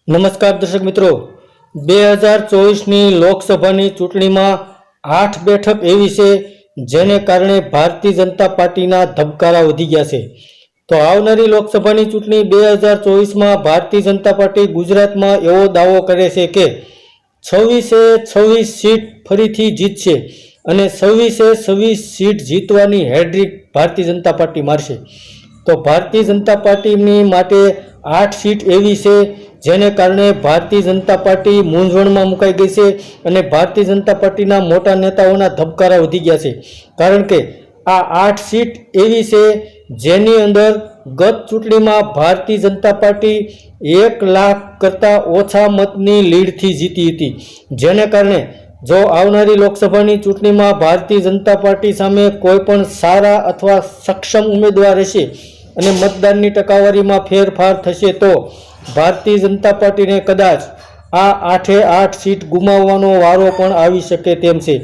નમસ્કાર દર્શક મિત્રો, 2024ની લોકસભાની ચૂંટણીમાં 8 બેઠક એવી છે જેને કારણે ભારતીય જનતા પાર્ટીના ધબકારા વધી ગયા છે। તો આવનારી લોકસભાની ચૂંટણી 2024માં ભારતીય જનતા પાર્ટી ગુજરાતમાં એવો દાવો કરે છે કે 26 સીટ ફરીથી જીતશે અને 26 સીટ જીતવાની હેડ્રિક ભારતીય જનતા પાર્ટી મારશે। તો ભારતીય જનતા પાર્ટીની માટે 8 સીટ એવી છે જેને કારણે ભારતીય જનતા પાર્ટી મૂંઝવણમાં મુકાઈ ગઈ છે અને ભારતીય જનતા પાર્ટીના મોટા નેતાઓના ધબકારા વધી ગયા છે, કારણ કે આ 8 સીટ એવી છે જેની અંદર ગત ચૂંટણીમાં ભારતીય જનતા પાર્ટી 1 લાખ કરતાં ઓછા મતની લીડથી જીતી હતી, જેને કારણે જો આવનારી લોકસભાની ચૂંટણીમાં ભારતીય જનતા પાર્ટી સામે કોઈ પણ સારા અથવા સક્ષમ ઉમેદવાર હશે અને મતદાનની ટકાવારીમાં ફેરફાર થશે તો ભારતીય જનતા પાર્ટીને કદાચ આ 8 સીટ ગુમાવવાનો વારો પણ આવી શકે તેમ છે,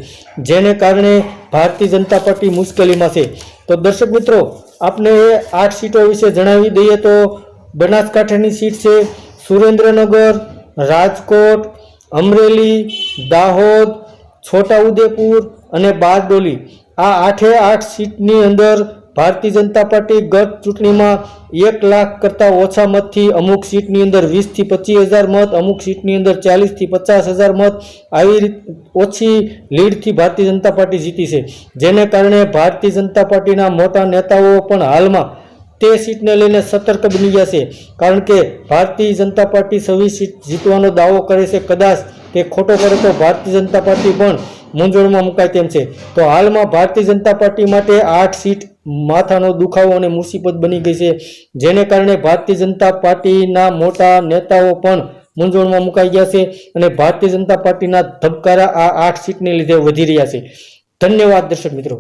જેને કારણે ભારતીય જનતા પાર્ટી મુશ્કેલીમાં છે। તો દર્શક મિત્રો, આપને એ 8 સીટો વિશે જણાવી દઈએ તો બનાસકાંઠાની સીટ છે સુરેન્દ્રનગર, રાજકોટ, અમરેલી, દાહોદ, છોટાઉદેપુર અને બારડોલી। આ 8 સીટની અંદર ભારતીય જનતા પાર્ટી ગત ચૂંટણીમાં 1 લાખ કરતાં ઓછા મતથી અમુક સીટની અંદર 20 થી 25 હજાર મત, અમુક સીટની અંદર 40 થી 50 હજાર મત, આવી ઓછી લીડથી ભારતીય જનતા પાર્ટી જીતી છે, જેને કારણે ભારતીય જનતા પાર્ટીના મોટા નેતાઓ પણ હાલમાં તે સીટને લઈને સતર્ક બની ગયા છે, કારણ કે ભારતીય જનતા પાર્ટી 26 સીટ જીતવાનો દાવો કરે છે, કદાચ તે ખોટો પડે તો ભારતીય જનતા પાર્ટી પણ મૂંઝવણમાં મુકાય તેમ છે। તો હાલમાં ભારતીય જનતા પાર્ટી માટે 8 સીટ માથાનો દુખાવો અને મુસીબત બની ગઈ છે, જેને કારણે ભારતીય જનતા પાર્ટીના મોટા નેતાઓ પણ મૂંઝવણમાં મુકાઈ ગયા છે અને ભારતીય જનતા પાર્ટીના ધબકારા આ 8 સીટને લીધે વધી રહ્યા છે। ધન્યવાદ દર્શક મિત્રો।